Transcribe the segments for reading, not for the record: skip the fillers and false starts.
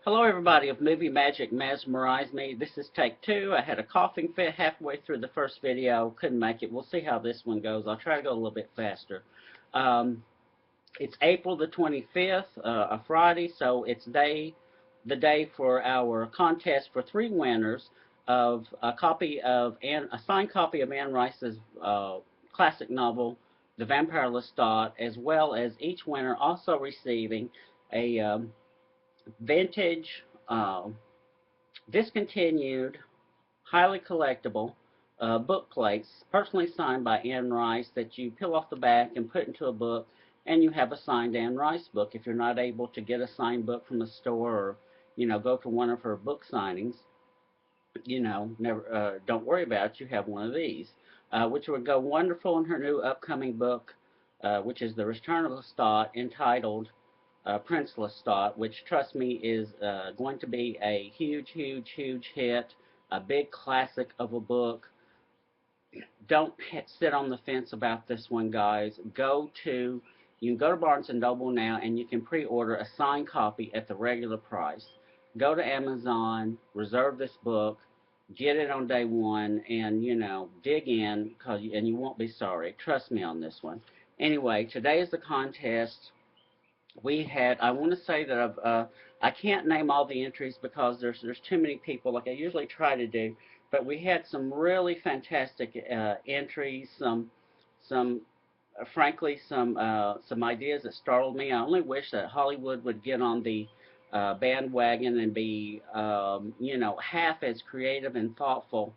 Hello, everybody of Movie Magic Mesmerize Me. This is take two. I had a coughing fit halfway through the first video. Couldn't make it. We'll see how this one goes. I'll try to go a little bit faster. It's April the 25th, a Friday, so it's the day for our contest for three winners of a signed copy of Anne Rice's classic novel, The Vampire Lestat, as well as each winner also receiving a vintage, discontinued, highly collectible book plates, personally signed by Anne Rice, that you peel off the back and put into a book, and you have a signed Anne Rice book. If you're not able to get a signed book from a store, or go to one of her book signings, never don't worry about it. You have one of these, which would go wonderful in her new upcoming book, which is The Return of Lestat, entitled Prince Lestat, which, trust me, is going to be a huge, huge, huge hit, a big classic of a book. Don't sit on the fence about this one, guys. You can go to Barnes & Noble now, and you can pre-order a signed copy at the regular price. Go to Amazon, reserve this book, get it on day one, and, dig in, and you won't be sorry. Trust me on this one. Anyway, today is the contest. I want to say that I can't name all the entries because there's too many people, like I usually try to do, but we had some really fantastic entries, frankly, some ideas that startled me. I only wish that Hollywood would get on the bandwagon and be, half as creative and thoughtful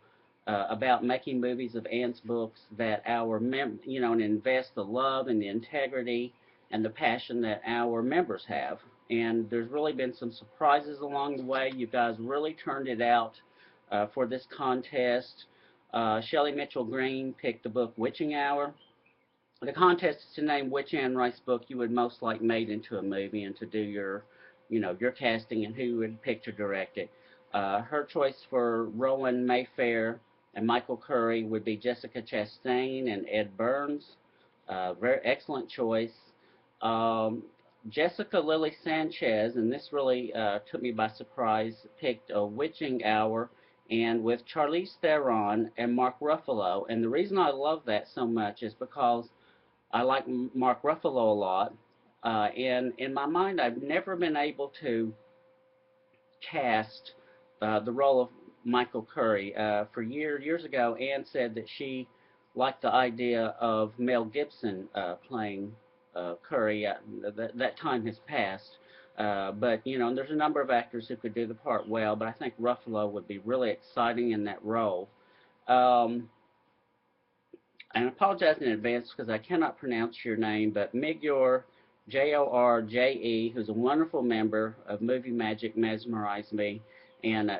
about making movies of Anne's books, that and invest the love and the integrity and the passion that our members have. And there's really been some surprises along the way. You guys really turned it out for this contest. Shelley Mitchell Green picked the book Witching Hour. The contest is to name which Anne Rice book you would most like made into a movie, and to do your casting and who would pick to direct it. Her choice for Rowan Mayfair and Michael Curry would be Jessica Chastain and Ed Burns. Very excellent choice. Jessica Lily Sanchez, and this really took me by surprise, picked a Witching Hour, and with Charlize Theron and Mark Ruffalo. And the reason I love that so much is because I like Mark Ruffalo a lot. And in my mind, I've never been able to cast the role of Michael Curry. For years ago, Anne said that she liked the idea of Mel Gibson playing Curry. That time has passed. But, there's a number of actors who could do the part well, but I think Ruffalo would be really exciting in that role. And I apologize in advance because I cannot pronounce your name, but Migjor, Jorje, who's a wonderful member of Movie Magic Mesmerize Me. And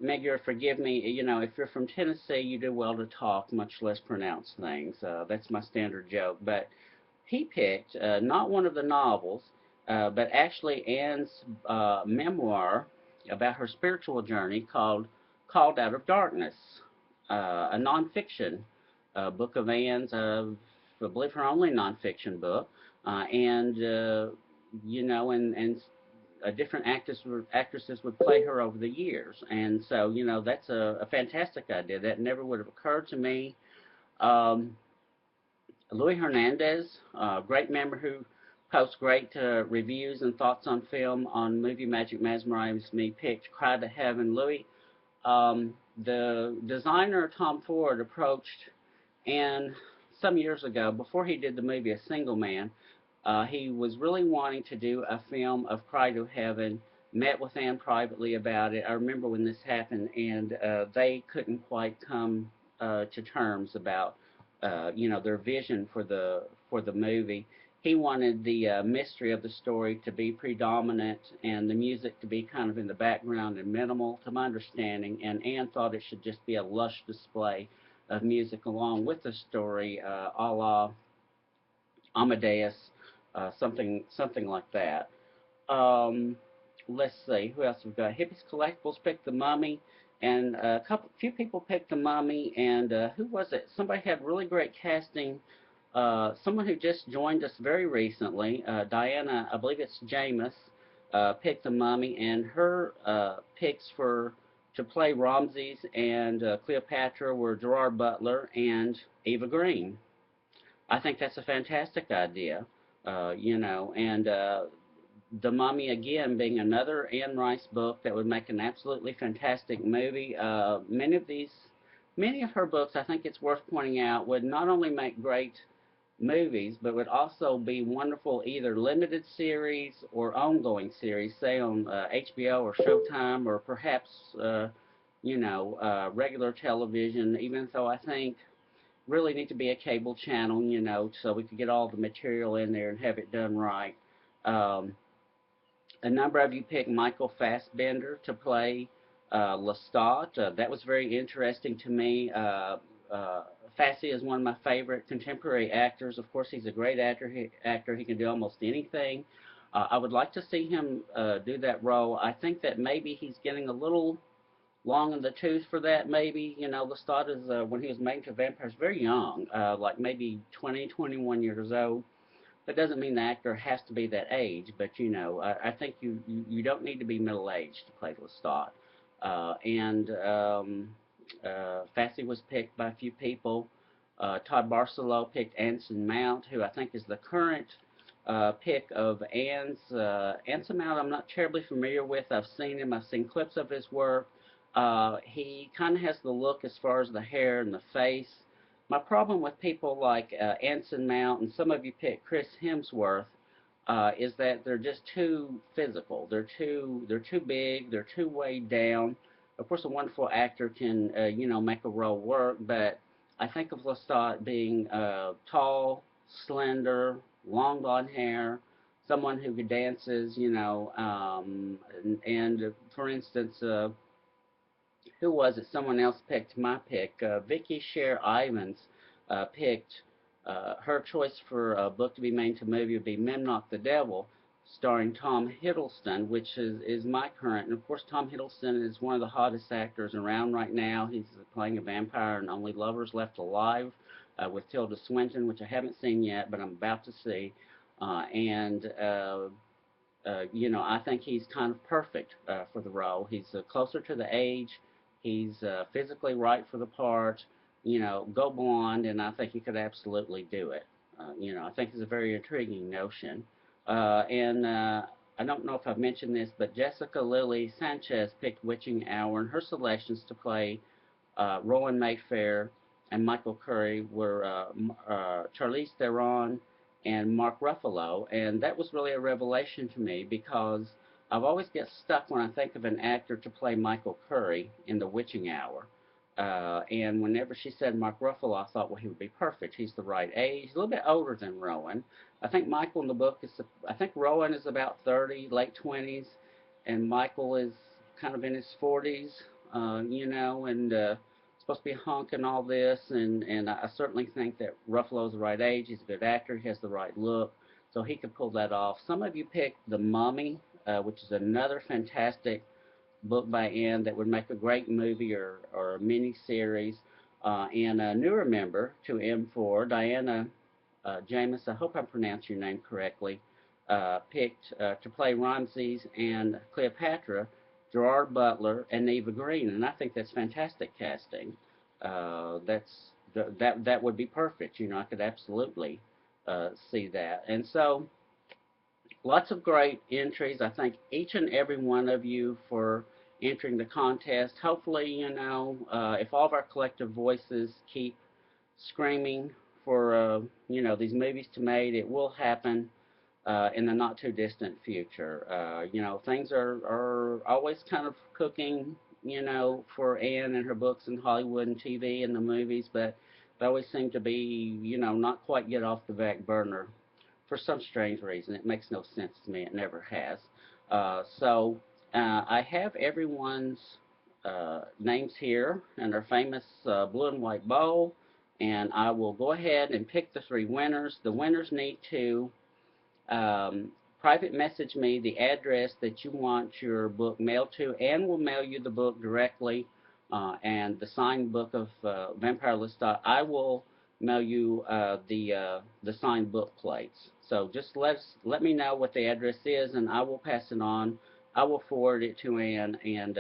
Migjor, forgive me, if you're from Tennessee, you do well to talk, much less pronounce things. That's my standard joke. But he picked not one of the novels, but actually Anne's memoir about her spiritual journey called Called Out of Darkness, a nonfiction book of Anne's, I believe her only nonfiction book, and different actresses would play her over the years. And so, that's a fantastic idea. That never would have occurred to me. Louis Hernandez, a great member who posts great reviews and thoughts on film on Movie Magic Mesmerize Me, picked Cry to Heaven. Louis, the designer Tom Ford approached Anne some years ago, before he did the movie A Single Man. He was really wanting to do a film of Cry to Heaven, met with Anne privately about it. I remember when this happened, and they couldn't quite come to terms about their vision for the movie. He wanted the mystery of the story to be predominant and the music to be kind of in the background and minimal, to my understanding, and Anne thought it should just be a lush display of music along with the story, a la Amadeus, something like that. Let's see, who else we've got? Hippies Collectibles picked The Mummy, and few people picked The Mummy, and who was it? Somebody had really great casting. Someone who just joined us very recently, Diana, I believe it's Jameis, picked the Mummy, and her picks for to play Ramses and Cleopatra were Gerard Butler and Eva Green. I think that's a fantastic idea, and The Mummy again being another Anne Rice book that would make an absolutely fantastic movie. Many of her books, I think it's worth pointing out, would not only make great movies, but would also be wonderful either limited series or ongoing series, say on HBO or Showtime, or perhaps regular television. Even though I think really need to be a cable channel, so we could get all the material in there and have it done right. Um, a number of you picked Michael Fassbender to play Lestat. That was very interesting to me. Fassy is one of my favorite contemporary actors. Of course, he's a great actor. He can do almost anything. I would like to see him do that role. I think that maybe he's getting a little long in the tooth for that. Maybe Lestat is when he was made into vampires very young, like maybe 20, 21 years old. That doesn't mean the actor has to be that age, but I think you don't need to be middle aged to play Lestat. Fassy was picked by a few people. Todd Barcelo picked Anson Mount, who I think is the current pick of Anne's. Anson Mount I'm not terribly familiar with. I've seen him. I've seen clips of his work. He kind of has the look as far as the hair and the face. My problem with people like Anson Mount and some of you pick Chris Hemsworth is that they're just too physical. They're too big. They're too weighed down. Of course, a wonderful actor can make a role work, but I think of Lestat being tall, slender, long blonde hair, someone who dances, for instance. Who was it? Someone else picked my pick. Vicky Sher Ivins picked her choice for a book to be made into a movie would be Memnoch the Devil, starring Tom Hiddleston, which is my current. And of course, Tom Hiddleston is one of the hottest actors around right now. He's playing a vampire in Only Lovers Left Alive with Tilda Swinton, which I haven't seen yet, but I'm about to see. And I think he's kind of perfect for the role. He's closer to the age. He's physically right for the part. Go blonde, and I think he could absolutely do it. I think it's a very intriguing notion. And I don't know if I've mentioned this, but Jessica Lily Sanchez picked Witching Hour, and her selections to play Rowan Mayfair and Michael Curry were Charlize Theron and Mark Ruffalo, and that was really a revelation to me because I've always get stuck when I think of an actor to play Michael Curry in The Witching Hour. And whenever she said Mark Ruffalo, I thought, well, he would be perfect. He's the right age. He's a little bit older than Rowan. I think Michael in the book I think Rowan is about 30, late 20s, and Michael is kind of in his 40s, and supposed to be a hunk and all this. And I certainly think that Ruffalo's the right age. He's a good actor. He has the right look. So he could pull that off. Some of you picked The Mummy, which is another fantastic book by Anne that would make a great movie or a mini-series. And a newer member to M4, Diana James, I hope I pronounced your name correctly, picked to play Ramses and Cleopatra, Gerard Butler, and Eva Green. And I think that's fantastic casting. That would be perfect. I could absolutely see that. And so lots of great entries. I thank each and every one of you for entering the contest. Hopefully, if all of our collective voices keep screaming for, these movies to be made, it will happen in the not too distant future. Things are always kind of cooking, for Anne and her books in Hollywood and TV and the movies, but they always seem to be, not quite get off the back burner for some strange reason. It makes no sense to me. It never has. So I have everyone's names here and their famous blue and white bowl, and I will go ahead and pick the three winners. The winners need to private message me the address that you want your book mailed to, and we'll mail you the book directly, and the signed book of Vampire Lestat. I will mail you the signed book plates. So just let me know what the address is, and I will pass it on. I will forward it to Ann, and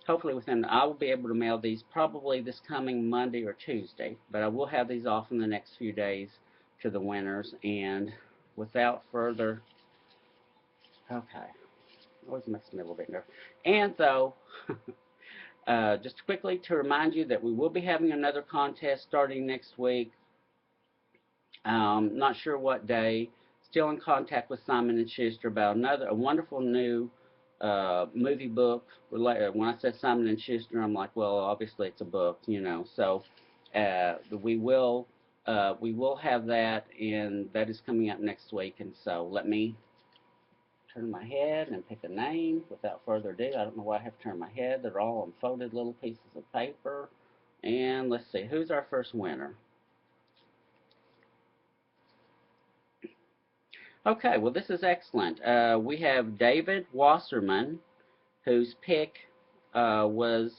hopefully I will be able to mail these probably this coming Monday or Tuesday, but I will have these off in the next few days to the winners. And without further, okay, always makes me a little bit nervous. And so, just quickly to remind you that we will be having another contest starting next week. Not sure what day. Still in contact with Simon and Schuster about a wonderful new movie book. When I said Simon and Schuster, I'm like, well, obviously it's a book, you know. So we will have that, and that is coming up next week. And so let me turn my head and pick a name without further ado. I don't know why I have to turn my head. They're all on folded little pieces of paper. And let's see, who's our first winner? Okay, well, this is excellent. We have David Wasserman, whose pick was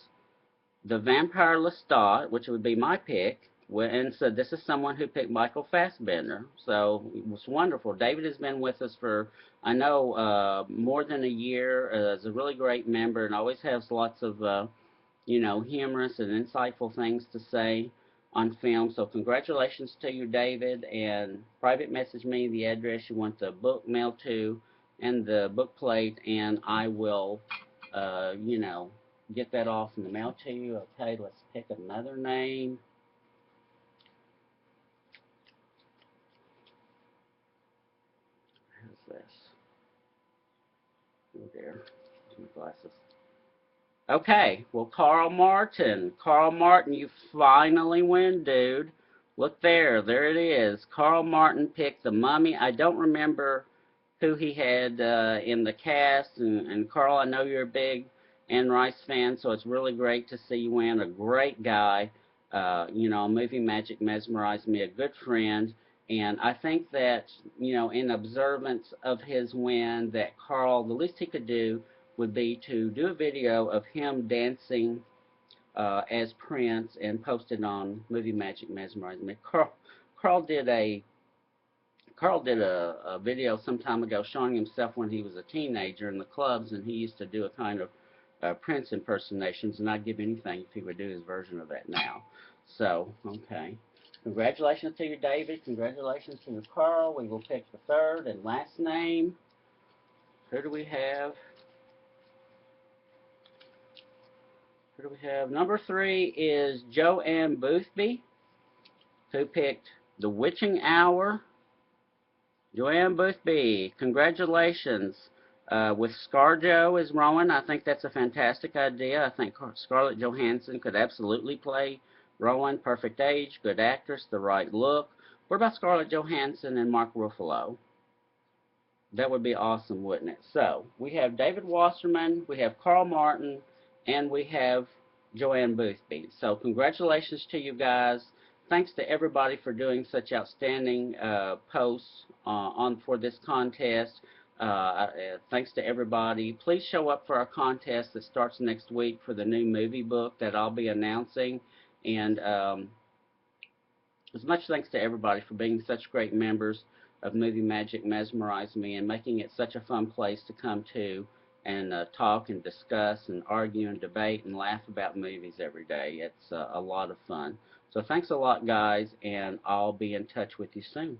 the Vampire Lestat, which would be my pick. And so this is someone who picked Michael Fassbender. So it was wonderful. David has been with us for, I know, more than a year. Is a really great member and always has lots of humorous and insightful things to say on film. So congratulations to you, David, and private message me the address you want the book mailed to and the book plate, and I will, get that off in the mail to you. Okay, let's pick another name. Who's this? Oh dear, my glasses. Okay, well, Carl Martin. Carl Martin, you finally win, dude. Look there. There it is. Carl Martin picked The Mummy. I don't remember who he had in the cast. And Carl, I know you're a big Anne Rice fan, so it's really great to see you win. A great guy. Movie magic mesmerized me. A good friend. And I think that, in observance of his win, that Carl, the least he could do would be to do a video of him dancing as Prince and post it on Movie Magic Mesmerize Me. Carl did a a video some time ago showing himself when he was a teenager in the clubs, and he used to do a kind of Prince impersonations, and I'd give anything if he would do his version of that now. So, okay. Congratulations to you, David. Congratulations to you, Carl. We will pick the third and last name. Who do we have? Who do we have? Number 3 is Joanne Boothby, who picked The Witching Hour. Joanne Boothby, congratulations. With ScarJo as Rowan, I think that's a fantastic idea. I think Scarlett Johansson could absolutely play Rowan. Perfect age, good actress, the right look. What about Scarlett Johansson and Mark Ruffalo? That would be awesome, wouldn't it? So, we have David Wasserman, we have Carl Martin, and we have Joanne Boothby. So, congratulations to you guys. Thanks to everybody for doing such outstanding posts for this contest. Thanks to everybody. Please show up for our contest that starts next week for the new movie book that I'll be announcing. And as much thanks to everybody for being such great members of Movie Magic Mesmerize Me and making it such a fun place to come to and talk and discuss and argue and debate and laugh about movies every day. It's a lot of fun. So thanks a lot, guys, and I'll be in touch with you soon.